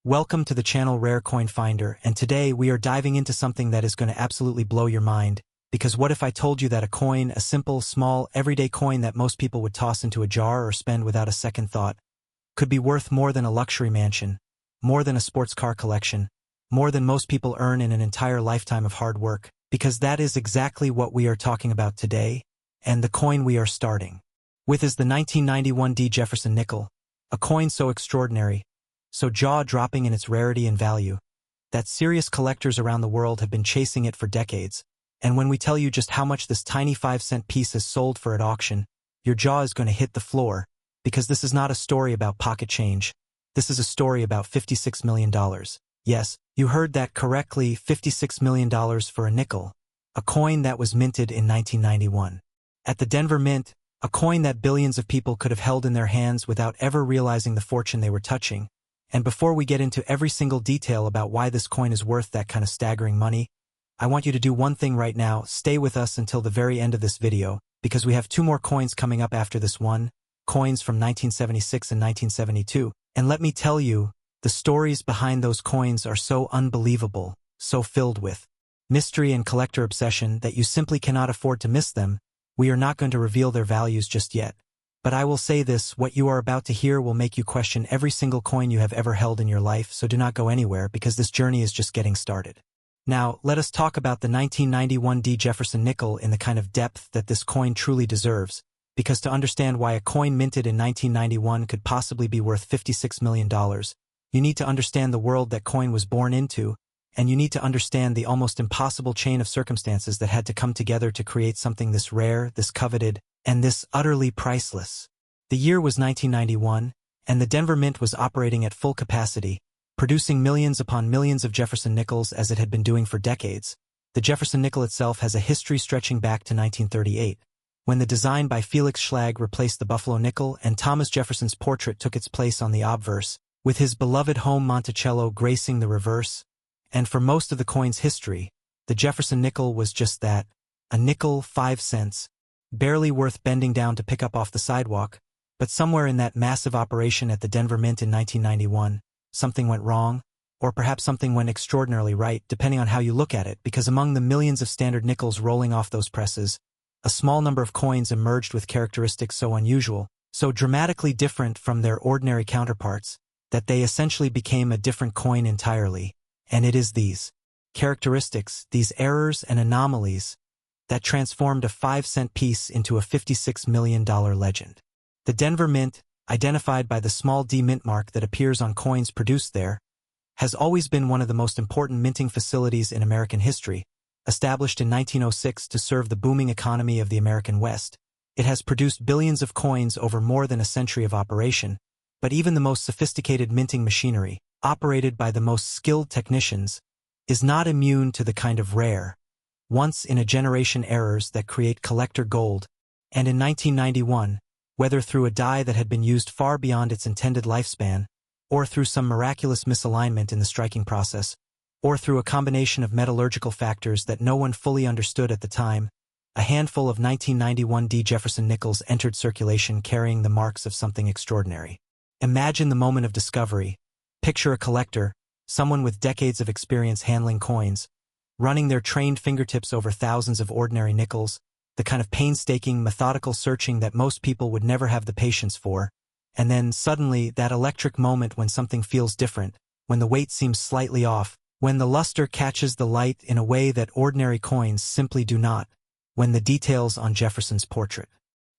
Welcome to the channel Rare Coin Finder, and today we are diving into something that is going to absolutely blow your mind, because what if I told you that a coin, a simple, small, everyday coin that most people would toss into a jar or spend without a second thought, could be worth more than a luxury mansion, more than a sports car collection, more than most people earn in an entire lifetime of hard work, because that is exactly what we are talking about today, and the coin we are starting with is the 1991 D Jefferson Nickel, a coin so extraordinary, so jaw-dropping in its rarity and value, that serious collectors around the world have been chasing it for decades. And when we tell you just how much this tiny 5-cent piece has sold for at auction, your jaw is going to hit the floor, because this is not a story about pocket change. This is a story about $56 million. Yes, you heard that correctly, $56 million for a nickel, a coin that was minted in 1991. At the Denver Mint, a coin that billions of people could have held in their hands without ever realizing the fortune they were touching. And before we get into every single detail about why this coin is worth that kind of staggering money, I want you to do one thing right now. Stay with us until the very end of this video, because we have two more coins coming up after this one, coins from 1976 and 1972. And let me tell you, the stories behind those coins are so unbelievable, so filled with mystery and collector obsession that you simply cannot afford to miss them. We are not going to reveal their values just yet. But I will say this, what you are about to hear will make you question every single coin you have ever held in your life, so do not go anywhere because this journey is just getting started. Now, let us talk about the 1991 D Jefferson Nickel in the kind of depth that this coin truly deserves, because to understand why a coin minted in 1991 could possibly be worth $56 million, you need to understand the world that coin was born into, and you need to understand the almost impossible chain of circumstances that had to come together to create something this rare, this coveted, and this utterly priceless. The year was 1991, and the Denver Mint was operating at full capacity, producing millions upon millions of Jefferson Nickels as it had been doing for decades. The Jefferson Nickel itself has a history stretching back to 1938, when the design by Felix Schlag replaced the Buffalo Nickel and Thomas Jefferson's portrait took its place on the obverse, with his beloved home Monticello gracing the reverse. And for most of the coin's history, the Jefferson Nickel was just that, a nickel, 5 cents, barely worth bending down to pick up off the sidewalk. But somewhere in that massive operation at the Denver Mint in 1991, something went wrong, or perhaps something went extraordinarily right, depending on how you look at it, because among the millions of standard nickels rolling off those presses, a small number of coins emerged with characteristics so unusual, so dramatically different from their ordinary counterparts, that they essentially became a different coin entirely. And it is these characteristics, these errors and anomalies, that transformed a 5-cent piece into a $56 million legend. The Denver Mint, identified by the small D mint mark that appears on coins produced there, has always been one of the most important minting facilities in American history. Established in 1906 to serve the booming economy of the American West, it has produced billions of coins over more than a century of operation, but even the most sophisticated minting machinery, operated by the most skilled technicians, is not immune to the kind of rare, once-in-a-generation errors that create collector gold. And in 1991, whether through a die that had been used far beyond its intended lifespan, or through some miraculous misalignment in the striking process, or through a combination of metallurgical factors that no one fully understood at the time, a handful of 1991 D Jefferson Nickels entered circulation carrying the marks of something extraordinary. Imagine the moment of discovery. Picture a collector, someone with decades of experience handling coins, running their trained fingertips over thousands of ordinary nickels, the kind of painstaking, methodical searching that most people would never have the patience for, and then suddenly that electric moment when something feels different, when the weight seems slightly off, when the luster catches the light in a way that ordinary coins simply do not, when the details on Jefferson's portrait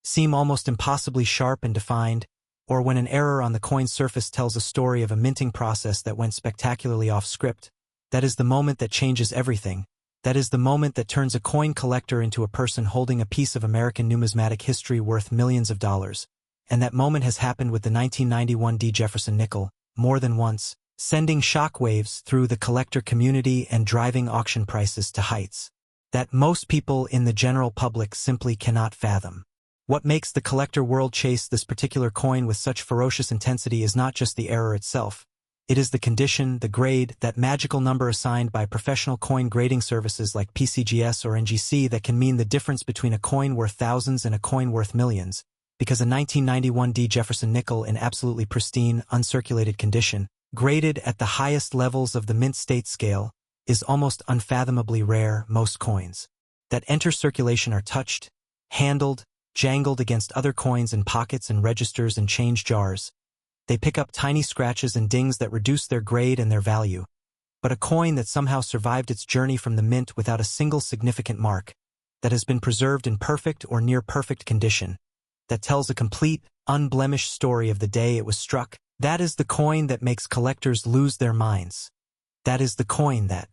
seem almost impossibly sharp and defined, or when an error on the coin's surface tells a story of a minting process that went spectacularly off script. That is the moment that changes everything. That is the moment that turns a coin collector into a person holding a piece of American numismatic history worth millions of dollars. And that moment has happened with the 1991 D Jefferson Nickel, more than once, sending shockwaves through the collector community and driving auction prices to heights that most people in the general public simply cannot fathom. What makes the collector world chase this particular coin with such ferocious intensity is not just the error itself. It is the condition, the grade, that magical number assigned by professional coin grading services like PCGS or NGC that can mean the difference between a coin worth thousands and a coin worth millions, because a 1991 D Jefferson Nickel in absolutely pristine, uncirculated condition graded at the highest levels of the mint state scale, is almost unfathomably rare. Most coins that enter circulation are touched, handled, jangled against other coins in pockets and registers and change jars. They pick up tiny scratches and dings that reduce their grade and their value. But a coin that somehow survived its journey from the mint without a single significant mark, that has been preserved in perfect or near perfect condition, that tells a complete, unblemished story of the day it was struck, that is the coin that makes collectors lose their minds. That is the coin that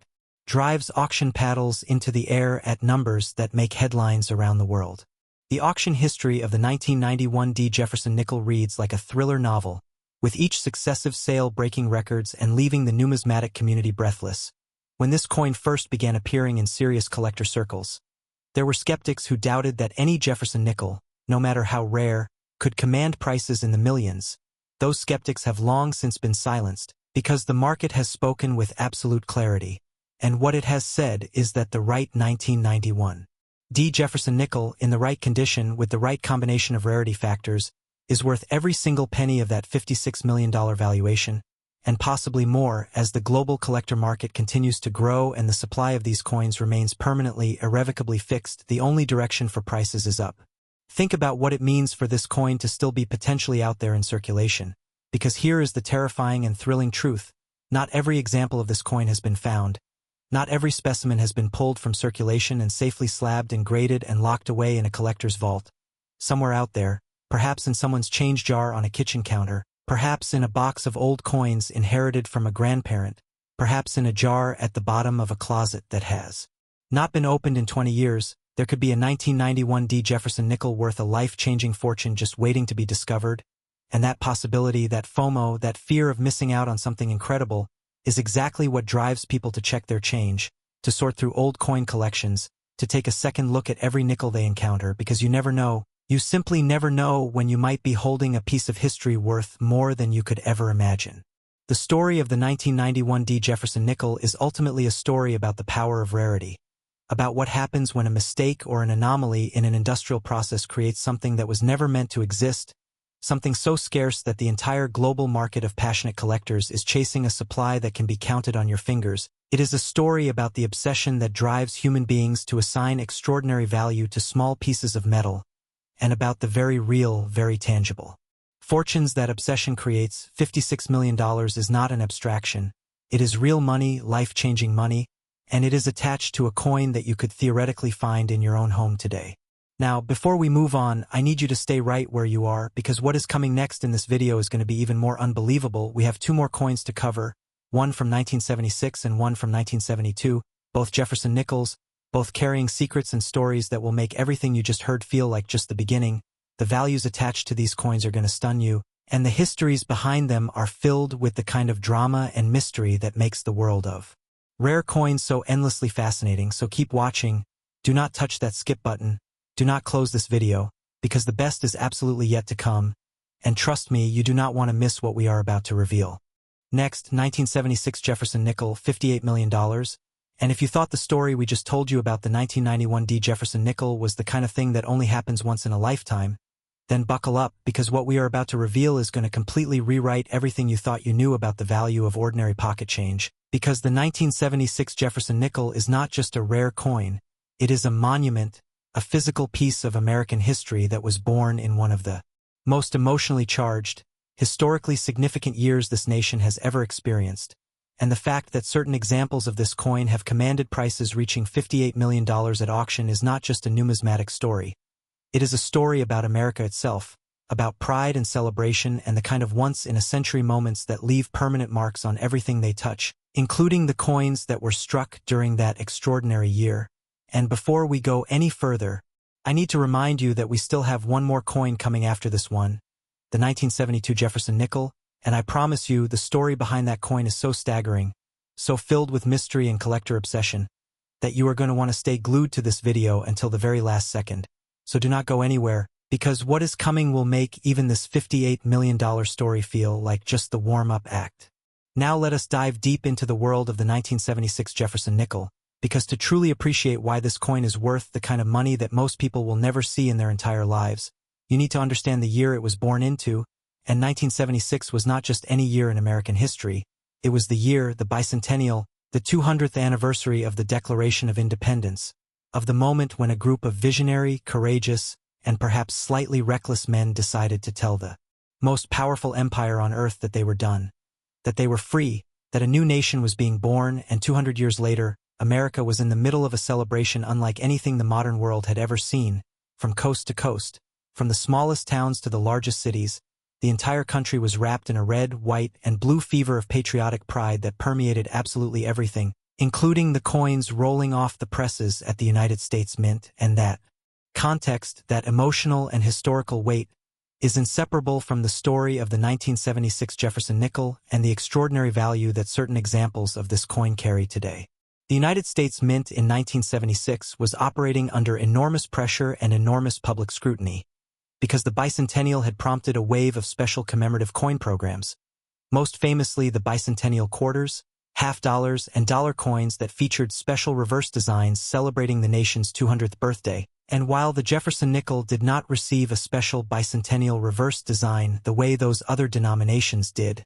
drives auction paddles into the air at numbers that make headlines around the world. The auction history of the 1991 D Jefferson Nickel reads like a thriller novel, with each successive sale breaking records and leaving the numismatic community breathless. When this coin first began appearing in serious collector circles, there were skeptics who doubted that any Jefferson nickel, no matter how rare, could command prices in the millions. Those skeptics have long since been silenced, because the market has spoken with absolute clarity, and what it has said is that the right 1991 D Jefferson Nickel, in the right condition with the right combination of rarity factors, is worth every single penny of that $56 million valuation, and possibly more as the global collector market continues to grow and the supply of these coins remains permanently, irrevocably fixed. The only direction for prices is up. Think about what it means for this coin to still be potentially out there in circulation, because here is the terrifying and thrilling truth. Not every example of this coin has been found. Not every specimen has been pulled from circulation and safely slabbed and graded and locked away in a collector's vault. Somewhere out there, perhaps in someone's change jar on a kitchen counter, perhaps in a box of old coins inherited from a grandparent, perhaps in a jar at the bottom of a closet that has not been opened in 20 years, there could be a 1991 D Jefferson Nickel worth a life-changing fortune just waiting to be discovered, and that possibility, that FOMO, that fear of missing out on something incredible, is exactly what drives people to check their change, to sort through old coin collections, to take a second look at every nickel they encounter, because you never know, you simply never know when you might be holding a piece of history worth more than you could ever imagine. The story of the 1991 D Jefferson Nickel is ultimately a story about the power of rarity, about what happens when a mistake or an anomaly in an industrial process creates something that was never meant to exist, something so scarce that the entire global market of passionate collectors is chasing a supply that can be counted on your fingers. It is a story about the obsession that drives human beings to assign extraordinary value to small pieces of metal, and about the very real, very tangible fortunes that obsession creates. $56 million is not an abstraction. It is real money, life-changing money, and it is attached to a coin that you could theoretically find in your own home today. Now, before we move on, I need you to stay right where you are, because what is coming next in this video is going to be even more unbelievable. We have two more coins to cover, one from 1976 and one from 1972, both Jefferson Nickels, both carrying secrets and stories that will make everything you just heard feel like just the beginning. The values attached to these coins are going to stun you, and the histories behind them are filled with the kind of drama and mystery that makes the world of rare coins so endlessly fascinating. So keep watching. Do not touch that skip button. Do not close this video, because the best is absolutely yet to come, and trust me, you do not want to miss what we are about to reveal. Next, 1976 Jefferson Nickel, $58 million. And if you thought the story we just told you about the 1991 D Jefferson Nickel was the kind of thing that only happens once in a lifetime, then buckle up, because what we are about to reveal is going to completely rewrite everything you thought you knew about the value of ordinary pocket change, because the 1976 Jefferson Nickel is not just a rare coin, it is a monument, a physical piece of American history that was born in one of the most emotionally charged, historically significant years this nation has ever experienced, and the fact that certain examples of this coin have commanded prices reaching $58 million at auction is not just a numismatic story. It is a story about America itself, about pride and celebration and the kind of once-in-a-century moments that leave permanent marks on everything they touch, including the coins that were struck during that extraordinary year. And before we go any further, I need to remind you that we still have one more coin coming after this one, the 1972 Jefferson Nickel, and I promise you the story behind that coin is so staggering, so filled with mystery and collector obsession, that you are going to want to stay glued to this video until the very last second. So do not go anywhere, because what is coming will make even this $58 million story feel like just the warm-up act. Now let us dive deep into the world of the 1976 Jefferson Nickel, because to truly appreciate why this coin is worth the kind of money that most people will never see in their entire lives, you need to understand the year it was born into And 1976 was not just any year in American history, it was the year, the bicentennial, the 200th anniversary of the Declaration of Independence, of the moment when a group of visionary, courageous, and perhaps slightly reckless men decided to tell the most powerful empire on earth that they were done, that they were free, that a new nation was being born, and 200 years later, America was in the middle of a celebration unlike anything the modern world had ever seen, from coast to coast, from the smallest towns to the largest cities. The entire country was wrapped in a red, white, and blue fever of patriotic pride that permeated absolutely everything, including the coins rolling off the presses at the United States Mint, and that context, that emotional and historical weight, is inseparable from the story of the 1976 Jefferson Nickel and the extraordinary value that certain examples of this coin carry today. The United States Mint in 1976 was operating under enormous pressure and enormous public scrutiny, because the bicentennial had prompted a wave of special commemorative coin programs, most famously the bicentennial quarters, half dollars, and dollar coins that featured special reverse designs celebrating the nation's 200th birthday. And while the Jefferson Nickel did not receive a special bicentennial reverse design the way those other denominations did,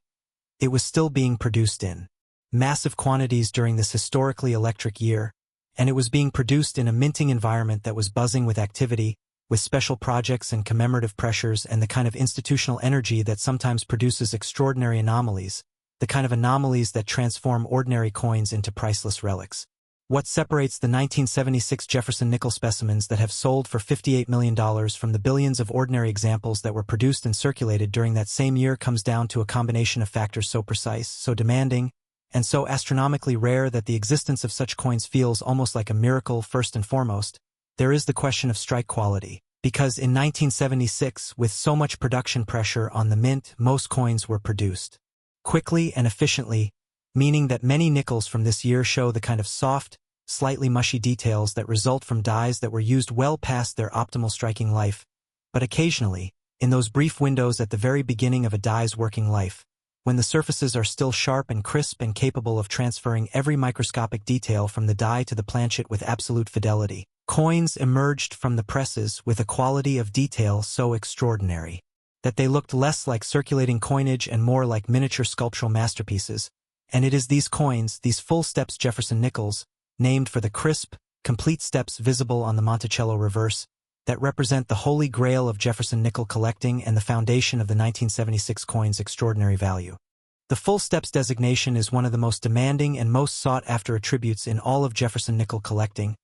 it was still being produced in massive quantities during this historically electric year, and it was being produced in a minting environment that was buzzing with activity, with special projects and commemorative pressures and the kind of institutional energy that sometimes produces extraordinary anomalies, the kind of anomalies that transform ordinary coins into priceless relics. What separates the 1976 Jefferson Nickel specimens that have sold for $58 million from the billions of ordinary examples that were produced and circulated during that same year comes down to a combination of factors so precise, so demanding, and so astronomically rare that the existence of such coins feels almost like a miracle. First and foremost, there is the question of strike quality, because in 1976, with so much production pressure on the mint, most coins were produced quickly and efficiently, meaning that many nickels from this year show the kind of soft, slightly mushy details that result from dies that were used well past their optimal striking life. But occasionally, in those brief windows at the very beginning of a die's working life, when the surfaces are still sharp and crisp and capable of transferring every microscopic detail from the die to the planchet with absolute fidelity, coins emerged from the presses with a quality of detail so extraordinary that they looked less like circulating coinage and more like miniature sculptural masterpieces. And it is these coins, these full steps Jefferson Nickels, named for the crisp, complete steps visible on the Monticello reverse, that represent the holy grail of Jefferson Nickel collecting and the foundation of the 1976 coin's extraordinary value. The full steps designation is one of the most demanding and most sought-after attributes in all of Jefferson Nickel collecting,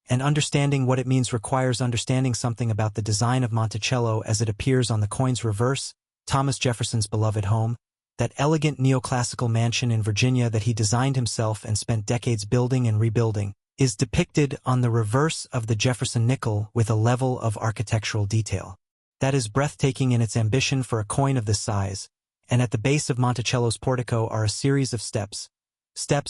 and understanding what it means requires understanding something about the design of Monticello as it appears on the coin's reverse, Thomas Jefferson's beloved home, that elegant neoclassical mansion in Virginia that he designed himself and spent decades building and rebuilding, is depicted on the reverse of the Jefferson Nickel with a level of architectural detail that is breathtaking in its ambition for a coin of this size, and at the base of Monticello's portico are a series of steps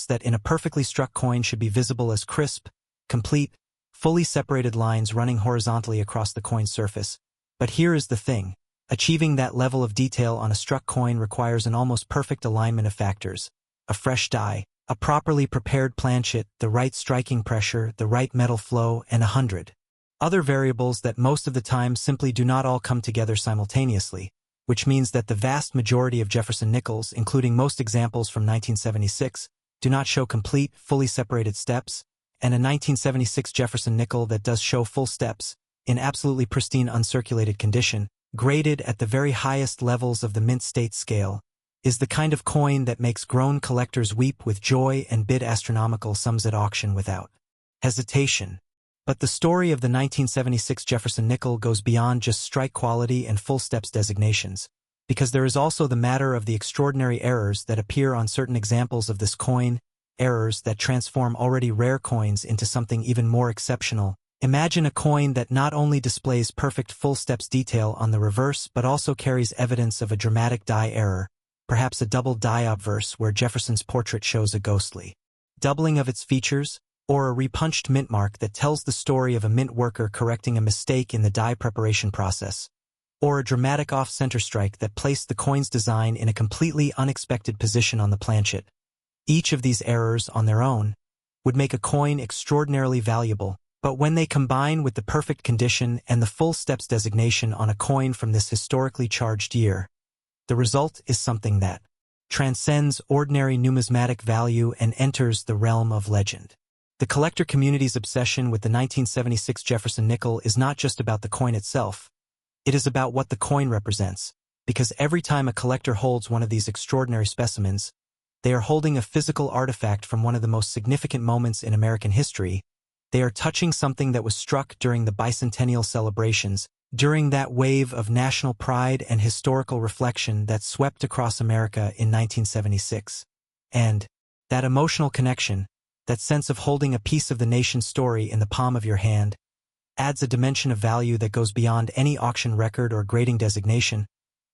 that in a perfectly struck coin should be visible as crisp, complete, fully separated lines running horizontally across the coin's surface. But here is the thing. Achieving that level of detail on a struck coin requires an almost perfect alignment of factors: a fresh die, a properly prepared planchet, the right striking pressure, the right metal flow, and 100 other variables that most of the time simply do not all come together simultaneously, which means that the vast majority of Jefferson Nickels, including most examples from 1976, do not show complete, fully separated steps, and a 1976 Jefferson Nickel that does show full steps, in absolutely pristine uncirculated condition, graded at the very highest levels of the mint state scale, is the kind of coin that makes grown collectors weep with joy and bid astronomical sums at auction without hesitation. But the story of the 1976 Jefferson Nickel goes beyond just strike quality and full steps designations, because there is also the matter of the extraordinary errors that appear on certain examples of this coin, errors that transform already rare coins into something even more exceptional. Imagine a coin that not only displays perfect full steps detail on the reverse but also carries evidence of a dramatic die error, perhaps a double die obverse where Jefferson's portrait shows a ghostly doubling of its features, or a repunched mint mark that tells the story of a mint worker correcting a mistake in the die preparation process, or a dramatic off-center strike that placed the coin's design in a completely unexpected position on the planchet. Each of these errors on their own would make a coin extraordinarily valuable, but when they combine with the perfect condition and the full steps designation on a coin from this historically charged year, The result is something that transcends ordinary numismatic value and enters the realm of legend. The collector community's obsession with the 1976 Jefferson nickel is not just about the coin itself. It is about what the coin represents, because every time a collector holds one of these extraordinary specimens, they are holding a physical artifact from one of the most significant moments in American history. They are touching something that was struck during the bicentennial celebrations, during that wave of national pride and historical reflection that swept across America in 1976. And that emotional connection, that sense of holding a piece of the nation's story in the palm of your hand, adds a dimension of value that goes beyond any auction record or grading designation.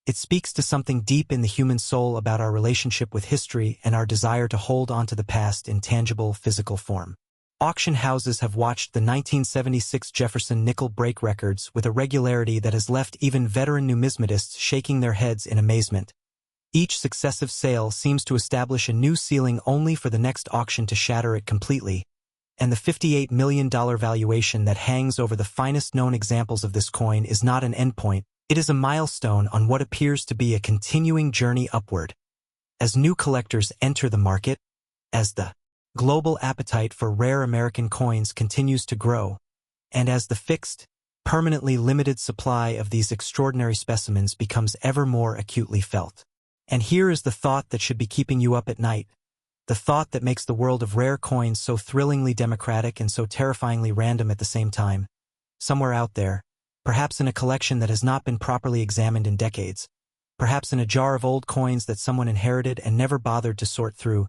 It speaks to something deep in the human soul about our relationship with history and our desire to hold onto the past in tangible, physical form. Auction houses have watched the 1976 Jefferson nickel break records with a regularity that has left even veteran numismatists shaking their heads in amazement. Each successive sale seems to establish a new ceiling only for the next auction to shatter it completely. And the $58 million valuation that hangs over the finest known examples of this coin is not an endpoint. It is a milestone on what appears to be a continuing journey upward. As new collectors enter the market, as the global appetite for rare American coins continues to grow, and as the fixed, permanently limited supply of these extraordinary specimens becomes ever more acutely felt. And here is the thought that should be keeping you up at night, the thought that makes the world of rare coins so thrillingly democratic and so terrifyingly random at the same time. Somewhere out there, perhaps in a collection that has not been properly examined in decades, perhaps in a jar of old coins that someone inherited and never bothered to sort through,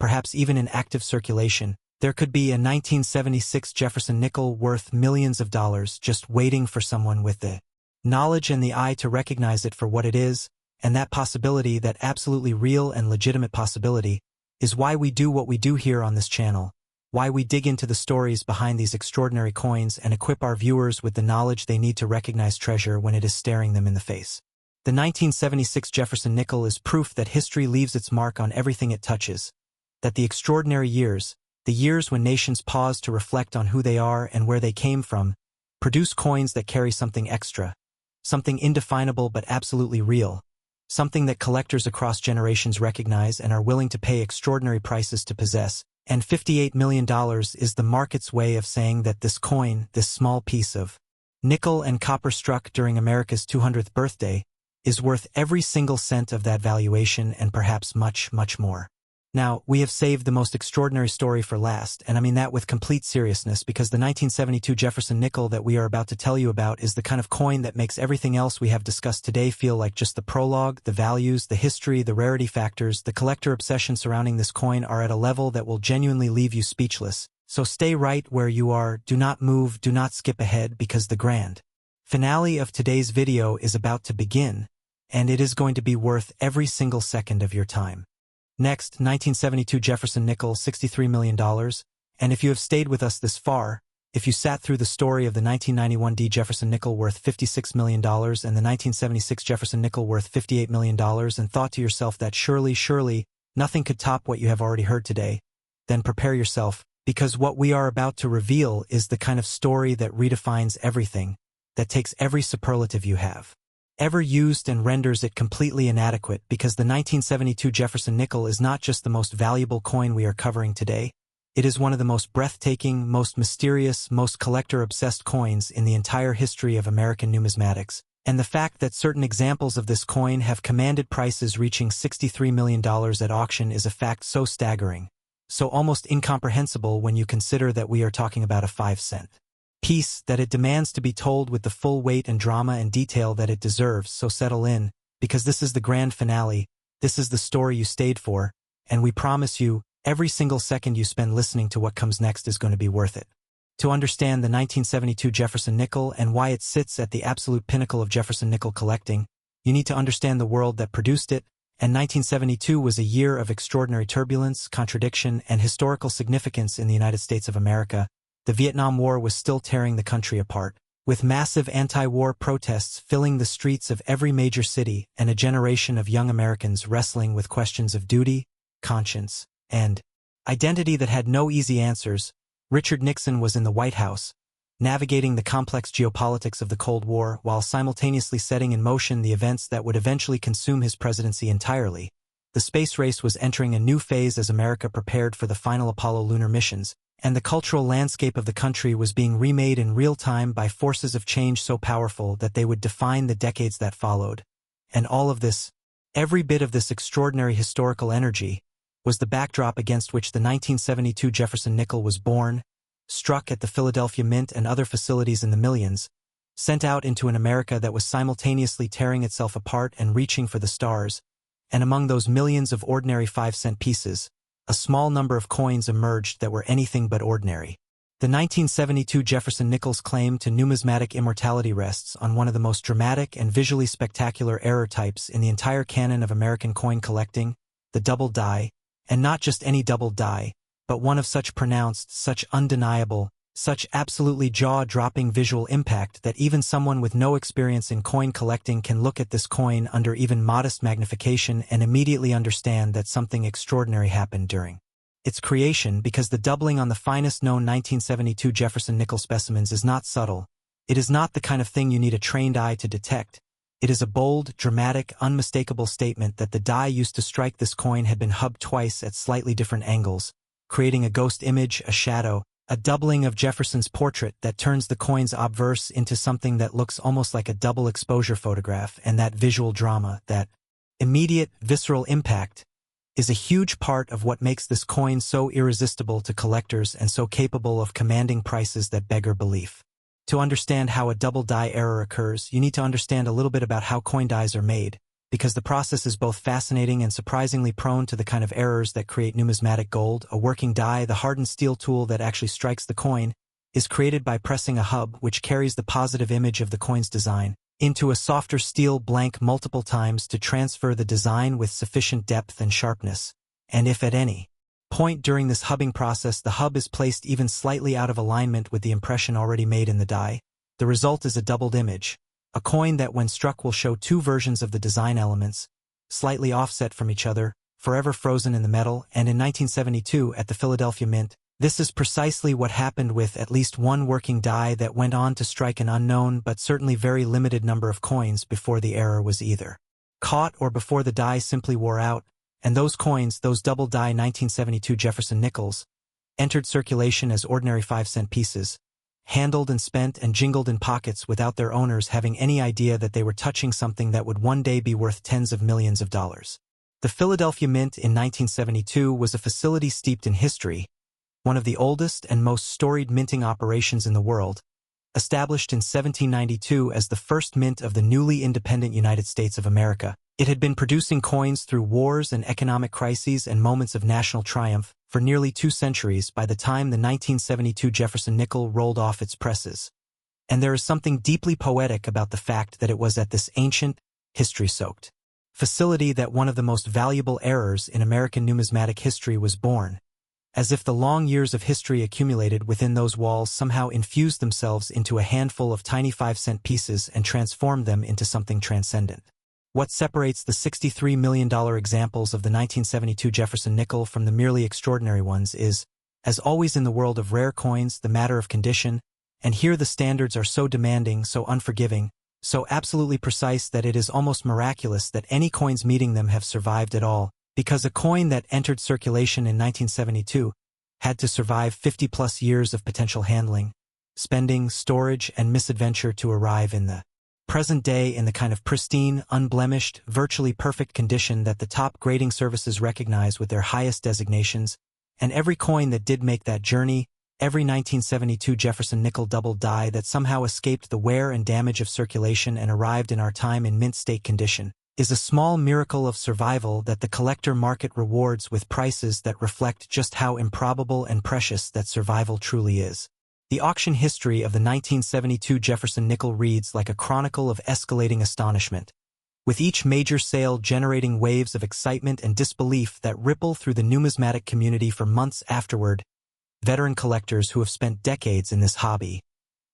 perhaps even in active circulation, there could be a 1976 Jefferson nickel worth millions of dollars just waiting for someone with the knowledge and the eye to recognize it for what it is, and that possibility, that absolutely real and legitimate possibility, is why we do what we do here on this channel, why we dig into the stories behind these extraordinary coins and equip our viewers with the knowledge they need to recognize treasure when it is staring them in the face. The 1976 Jefferson nickel is proof that history leaves its mark on everything it touches, that the extraordinary years, the years when nations pause to reflect on who they are and where they came from, produce coins that carry something extra, something indefinable but absolutely real, something that collectors across generations recognize and are willing to pay extraordinary prices to possess. And $58 million is the market's way of saying that this coin, this small piece of nickel and copper struck during America's 200th birthday, is worth every single cent of that valuation and perhaps much, much more. Now, we have saved the most extraordinary story for last, and I mean that with complete seriousness, because the 1972 Jefferson nickel that we are about to tell you about is the kind of coin that makes everything else we have discussed today feel like just the prologue. The values, the history, the rarity factors, the collector obsession surrounding this coin are at a level that will genuinely leave you speechless. So stay right where you are, do not move, do not skip ahead, because the grand finale of today's video is about to begin, and it is going to be worth every single second of your time. Next, 1972 Jefferson nickel, $63 million, and if you have stayed with us this far, if you sat through the story of the 1991 D Jefferson nickel worth $56 million and the 1976 Jefferson nickel worth $58 million and thought to yourself that surely, nothing could top what you have already heard today, then prepare yourself, because what we are about to reveal is the kind of story that redefines everything, that takes every superlative you have ever used and renders it completely inadequate, because the 1972 Jefferson nickel is not just the most valuable coin we are covering today, it is one of the most breathtaking, most mysterious, most collector-obsessed coins in the entire history of American numismatics, and the fact that certain examples of this coin have commanded prices reaching $63 million at auction is a fact so staggering, so almost incomprehensible when you consider that we are talking about a 5-cent piece, that it demands to be told with the full weight and drama and detail that it deserves. So settle in, because this is the grand finale, this is the story you stayed for, and we promise you, every single second you spend listening to what comes next is going to be worth it. To understand the 1972 Jefferson nickel and why it sits at the absolute pinnacle of Jefferson nickel collecting, you need to understand the world that produced it, and 1972 was a year of extraordinary turbulence, contradiction, and historical significance in the United States of America. The Vietnam War was still tearing the country apart, with massive anti-war protests filling the streets of every major city and a generation of young Americans wrestling with questions of duty, conscience, and identity that had no easy answers. Richard Nixon was in the White House, navigating the complex geopolitics of the Cold War while simultaneously setting in motion the events that would eventually consume his presidency entirely. The space race was entering a new phase as America prepared for the final Apollo lunar missions, and the cultural landscape of the country was being remade in real time by forces of change so powerful that they would define the decades that followed. And all of this, every bit of this extraordinary historical energy, was the backdrop against which the 1972 Jefferson Nickel was born, struck at the Philadelphia Mint and other facilities in the millions, sent out into an America that was simultaneously tearing itself apart and reaching for the stars, and among those millions of ordinary 5-cent pieces, a small number of coins emerged that were anything but ordinary. The 1972 Jefferson Nickels claim to numismatic immortality rests on one of the most dramatic and visually spectacular error types in the entire canon of American coin collecting, the double die, and not just any double die, but one of such pronounced, such undeniable, such absolutely jaw-dropping visual impact that even someone with no experience in coin collecting can look at this coin under even modest magnification and immediately understand that something extraordinary happened during its creation, because the doubling on the finest known 1972 Jefferson Nickel specimens is not subtle. It is not the kind of thing you need a trained eye to detect. It is a bold, dramatic, unmistakable statement that the die used to strike this coin had been hubbed twice at slightly different angles, creating a ghost image, a shadow, a doubling of Jefferson's portrait that turns the coin's obverse into something that looks almost like a double exposure photograph, and that visual drama, that immediate, visceral impact, is a huge part of what makes this coin so irresistible to collectors and so capable of commanding prices that beggar belief. To understand how a double die error occurs, you need to understand a little bit about how coin dies are made, because the process is both fascinating and surprisingly prone to the kind of errors that create numismatic gold. A working die, the hardened steel tool that actually strikes the coin, is created by pressing a hub which carries the positive image of the coin's design into a softer steel blank multiple times to transfer the design with sufficient depth and sharpness. And if at any point during this hubbing process the hub is placed even slightly out of alignment with the impression already made in the die, the result is a doubled image. A coin that when struck will show two versions of the design elements, slightly offset from each other, forever frozen in the metal, and in 1972 at the Philadelphia Mint, this is precisely what happened with at least one working die that went on to strike an unknown but certainly very limited number of coins before the error was either caught or before the die simply wore out, and those coins, those double die 1972 Jefferson Nickels, entered circulation as ordinary 5-cent pieces, handled and spent and jingled in pockets without their owners having any idea that they were touching something that would one day be worth tens of millions of dollars. The Philadelphia Mint in 1972 was a facility steeped in history, one of the oldest and most storied minting operations in the world, established in 1792 as the first mint of the newly independent United States of America. It had been producing coins through wars and economic crises and moments of national triumph for nearly 2 centuries by the time the 1972 Jefferson Nickel rolled off its presses. And there is something deeply poetic about the fact that it was at this ancient, history-soaked facility that one of the most valuable errors in American numismatic history was born, as if the long years of history accumulated within those walls somehow infused themselves into a handful of tiny 5-cent pieces and transformed them into something transcendent. What separates the $63 million examples of the 1972 Jefferson Nickel from the merely extraordinary ones is, as always in the world of rare coins, the matter of condition, and here the standards are so demanding, so unforgiving, so absolutely precise that it is almost miraculous that any coins meeting them have survived at all, because a coin that entered circulation in 1972 had to survive 50-plus years of potential handling, spending, storage, and misadventure to arrive in the present day in the kind of pristine, unblemished, virtually perfect condition that the top grading services recognize with their highest designations, and every coin that did make that journey, every 1972 Jefferson Nickel double die that somehow escaped the wear and damage of circulation and arrived in our time in mint state condition, is a small miracle of survival that the collector market rewards with prices that reflect just how improbable and precious that survival truly is. The auction history of the 1972 Jefferson Nickel reads like a chronicle of escalating astonishment, with each major sale generating waves of excitement and disbelief that ripple through the numismatic community for months afterward. Veteran collectors who have spent decades in this hobby,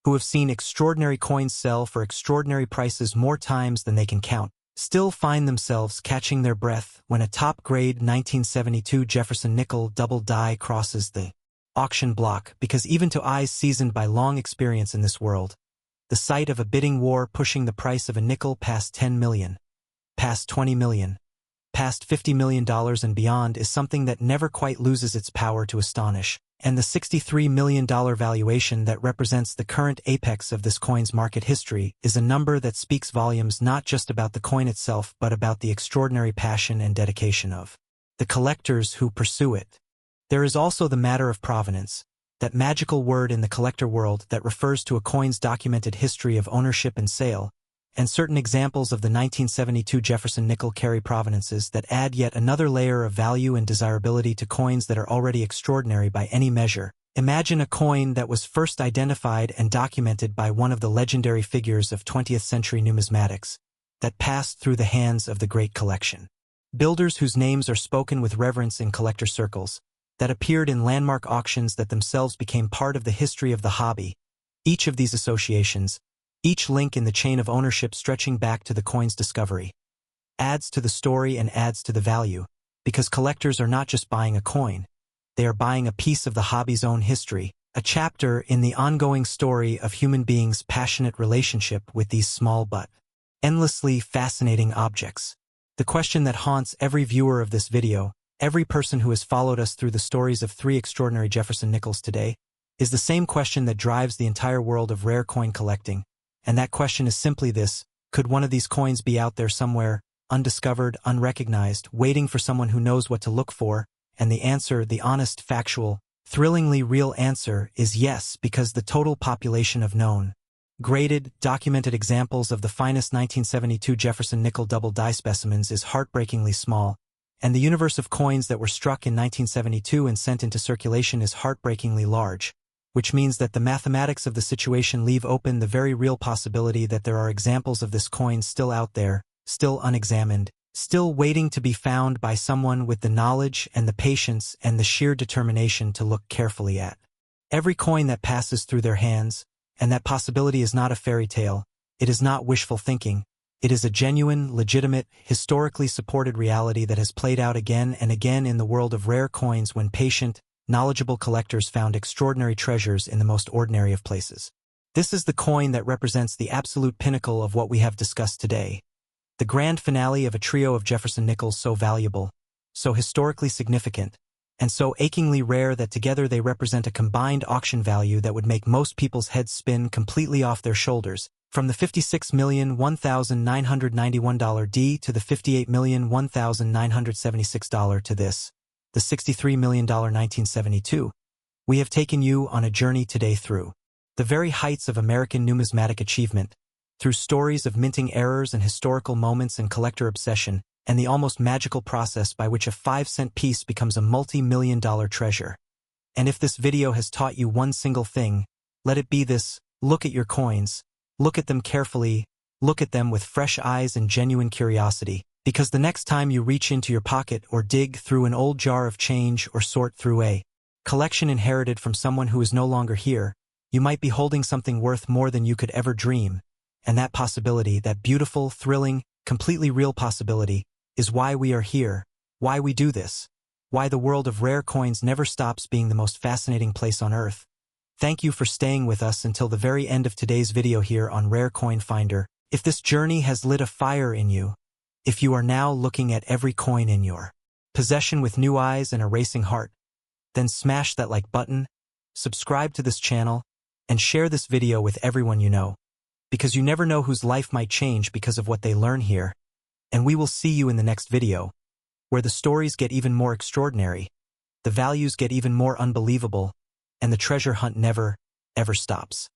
who have seen extraordinary coins sell for extraordinary prices more times than they can count, still find themselves catching their breath when a top-grade 1972 Jefferson Nickel double die crosses the auction block, because even to eyes seasoned by long experience in this world, the sight of a bidding war pushing the price of a nickel past 10 million, past 20 million, past $50 million and beyond is something that never quite loses its power to astonish, and the $63 million valuation that represents the current apex of this coin's market history is a number that speaks volumes not just about the coin itself but about the extraordinary passion and dedication of the collectors who pursue it. There is also the matter of provenance, that magical word in the collector world that refers to a coin's documented history of ownership and sale, and certain examples of the 1972 Jefferson Nickel carry provenances that add yet another layer of value and desirability to coins that are already extraordinary by any measure. Imagine a coin that was first identified and documented by one of the legendary figures of 20th century numismatics, that passed through the hands of the great collection builders whose names are spoken with reverence in collector circles, that appeared in landmark auctions that themselves became part of the history of the hobby. Each of these associations, each link in the chain of ownership stretching back to the coin's discovery, adds to the story and adds to the value, because collectors are not just buying a coin, they are buying a piece of the hobby's own history, a chapter in the ongoing story of human beings' passionate relationship with these small but endlessly fascinating objects. The question that haunts every viewer of this video, every person who has followed us through the stories of three extraordinary Jefferson Nickels today, is the same question that drives the entire world of rare coin collecting. And that question is simply this: could one of these coins be out there somewhere, undiscovered, unrecognized, waiting for someone who knows what to look for? And the answer, the honest, factual, thrillingly real answer, is yes, because the total population of known, graded, documented examples of the finest 1972 Jefferson Nickel double die specimens is heartbreakingly small, and the universe of coins that were struck in 1972 and sent into circulation is heartbreakingly large, which means that the mathematics of the situation leave open the very real possibility that there are examples of this coin still out there, still unexamined, still waiting to be found by someone with the knowledge and the patience and the sheer determination to look carefully at every coin that passes through their hands. And that possibility is not a fairy tale, it is not wishful thinking, it is a genuine, legitimate, historically supported reality that has played out again and again in the world of rare coins when patient, knowledgeable collectors found extraordinary treasures in the most ordinary of places. This is the coin that represents the absolute pinnacle of what we have discussed today, the grand finale of a trio of Jefferson Nickels so valuable, so historically significant, and so achingly rare that together they represent a combined auction value that would make most people's heads spin completely off their shoulders, from the $56,001,991 D to the $58,001,976 to this, the $63 million 1972. We have taken you on a journey today through the very heights of American numismatic achievement, through stories of minting errors and historical moments and collector obsession, and the almost magical process by which a 5-cent piece becomes a multi-million-dollar treasure. And if this video has taught you one single thing, let it be this: look at your coins, look at them carefully, look at them with fresh eyes and genuine curiosity, because the next time you reach into your pocket or dig through an old jar of change or sort through a collection inherited from someone who is no longer here, you might be holding something worth more than you could ever dream, and that possibility, that beautiful, thrilling, completely real possibility, is why we are here, why we do this, why the world of rare coins never stops being the most fascinating place on earth. Thank you for staying with us until the very end of today's video here on Rare Coin Finder. If this journey has lit a fire in you, if you are now looking at every coin in your possession with new eyes and a racing heart, then smash that like button, subscribe to this channel, and share this video with everyone you know, because you never know whose life might change because of what they learn here. And we will see you in the next video, where the stories get even more extraordinary, the values get even more unbelievable, and the treasure hunt never, ever stops.